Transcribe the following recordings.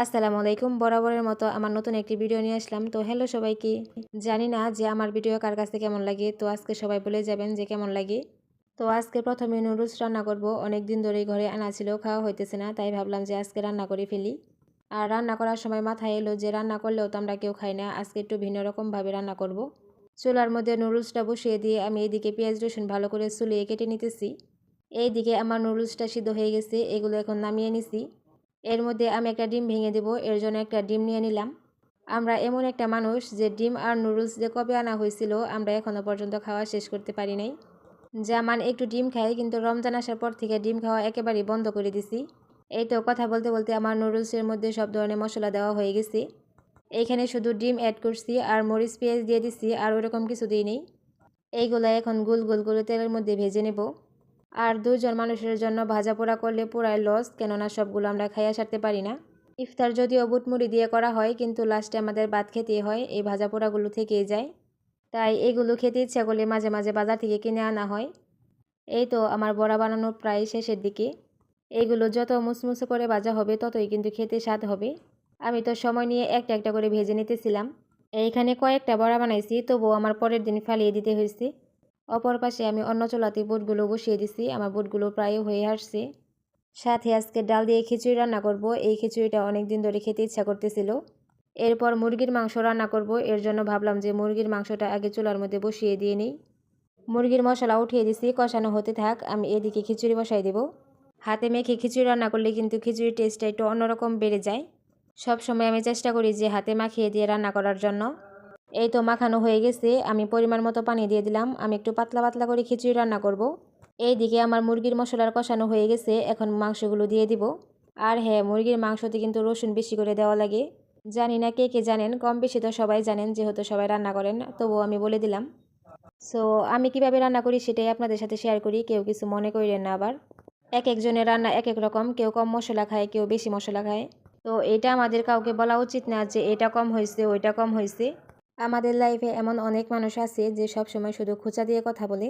আসসালামু আলাইকুম। বরাবরের মতো আমার নতুন একটি ভিডিও নিয়ে আসলাম। তো হ্যালো সবাইকে। জানি না যে আমার ভিডিও কার কাছে কেমন লাগে। তো আজকে সবাই বলে যাবেন যে কেমন লাগে। তো আজকে প্রথমে নুডলস রান্না করব। অনেক দিন ধরেই ঘরে আনা ছিল, খাওয়া হইতেছে না, তাই ভাবলাম যে আজকে রান্না করে ফেলি। আর রান্না করার সময় মাথায় এলো যে রান্না করলেও তো আমরা কেউ খাই না, আজকে একটু ভিন্ন রকমভাবে রান্না করব। চুলার মধ্যে নুডলসটা বসিয়ে দিয়ে আমি এদিকে পেঁয়াজ রসুন ভালো করে চুলিয়ে কেটে নিতেছি। এইদিকে আমার নুডলসটা সিদ্ধ হয়ে গেছে, এগুলো এখন নামিয়ে নিছি। এর মধ্যে আমি একটা ডিম ভেঙে দেবো, এর জন্য একটা ডিম নিয়ে নিলাম। আমরা এমন একটা মানুষ যে ডিম আর নুডলস যে কবে আনা হয়েছিল আমরা এখনও পর্যন্ত খাওয়া শেষ করতে পারি নাই। জামান একটু ডিম খাই, কিন্তু রমজান আসার পর থেকে ডিম খাওয়া একেবারেই বন্ধ করে দিছি। এই তো কথা বলতে বলতে আমার নুডলসের মধ্যে সব ধরনের মশলা দেওয়া হয়ে গেছে। এইখানে শুধু ডিম অ্যাড করছি আর মরিচ পেঁয়াজ দিয়ে দিছি, আর ওরকম কিছু দিই নেই। এইগুলো এখন গোল গোল করে তেলের মধ্যে ভেজে নেব। আর দুজন মানুষের জন্য ভাজা পোড়া করলে পুরাই লস, কেননা সবগুলো আমরা খাইয়া সারতে পারি না। ইফতার যদিও বুটমুড়ি দিয়ে করা হয়, কিন্তু লাস্টে আমাদের ভাত খেতেই হয়, এই ভাজা পোড়াগুলো থেকেই যায়। তাই এগুলো খেতে ইচ্ছা করলে মাঝে মাঝে বাজার থেকে কিনে আনা হয়। এই তো আমার বড়া বানানো প্রায় শেষের দিকে। এইগুলো যত মুসমুসে করে ভাজা হবে ততই কিন্তু খেতে স্বাদ হবে। আমি তো সময় নিয়ে একটা একটা করে ভেজে নিতেছিলাম। এইখানে কয়েকটা বড়া বানাইছি, তবুও আমার পরের দিন ফালিয়ে দিতে হয়েছে। অপর পাশে আমি অন্য চুলাতে বুটগুলো বসিয়ে দিছি, আমার বুটগুলো প্রায় হয়ে আসছে। সাথে আজকে ডাল দিয়ে খিচুড়ি রান্না করব। এই খিচুড়িটা অনেক দিন ধরে খেতে ইচ্ছা করতেছিল। এরপর মুরগির মাংস রান্না করব, এর জন্য ভাবলাম যে মুরগির মাংসটা আগে চুলার মধ্যে বসিয়ে দিয়ে নিই। মুরগির মশলা উঠিয়ে দিছি, কষানো হতে থাক, আমি এদিকে খিচুড়ি বসাই দেব। হাতে মেখে খিচুড়ি রান্না করলে কিন্তু খিচুড়ির টেস্টটা একটু অন্যরকম বেড়ে যায়। সব সময় আমি চেষ্টা করি যে হাতে মাখিয়ে দিয়ে রান্না করার জন্য। এই তো মাখানো হয়ে গেছে, আমি পরিমাণ মতো পানি দিয়ে দিলাম। আমি একটু পাতলা পাতলা করে খিচুড়ি রান্না করব। এইদিকে আমার মুরগির মশলার কষানো হয়ে গেছে, এখন মাংসগুলো দিয়ে দিব। আর হ্যাঁ, মুরগির মাংসতে কিন্তু রসুন বেশি করে দেওয়া লাগে। জানি না কে কে জানেন, কম বেশি তো সবাই জানেন, যেহেতু সবাই রান্না করেন, তবুও আমি বলে দিলাম। সো আমি কিভাবে রান্না করি সেটাই আপনাদের সাথে শেয়ার করি, কেউ কিছু মনে করেন না আবার। এক একজনের রান্না এক এক রকম, কেউ কম মশলা খায়, কেউ বেশি মশলা খায়। তো এটা আমাদের কাউকে বলা উচিত না যে এটা কম হয়েছে ওইটা কম হয়েছে। আমাদের লাইফে এমন অনেক মানুষ আছে যে সব সময় শুধু খোঁচা দিয়ে কথা বলে।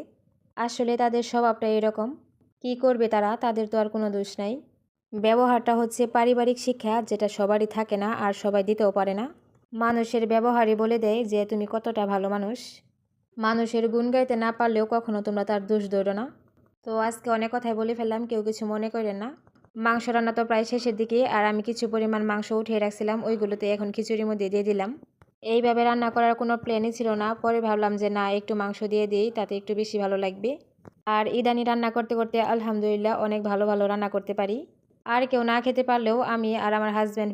আসলে তাদের স্বভাবটা এরকম। কি করবে তারা, তাদের তো আর কোনো দোষ নাই। ব্যবহারটা হচ্ছে পারিবারিক শিক্ষা, যেটা সবারই থাকে না আর সবাই দিতেও পারে না। মানুষের ব্যবহারই বলে দেয় যে তুমি কতটা ভালো মানুষ। মানুষের গুণ গাইতে না পারলেও কখনো তোমরা তার দোষ ধরো না। তো আজকে অনেক কথাই বলে ফেললাম, কেউ কিছু মনে করেন না। মাংস রান্না তো প্রায় শেষের দিকে, আর আমি কিছু পরিমাণ মাংস উঠিয়ে রাখছিলাম, ওইগুলোতে এখন খিচুড়ির মধ্যে দিয়ে দিলাম। এইভাবে রান্না করার কোনো প্ল্যানই ছিল না, পরে ভাবলাম যে না, একটু মাংস দিয়ে দিই, তাতে একটু বেশি ভালো লাগবে। আর ইদানি রান্না করতে করতে আলহামদুলিল্লাহ অনেক ভালো ভালো রান্না করতে পারি। আর কেউ না খেতে পারলেও আমি আর আমার হাজব্যান্ড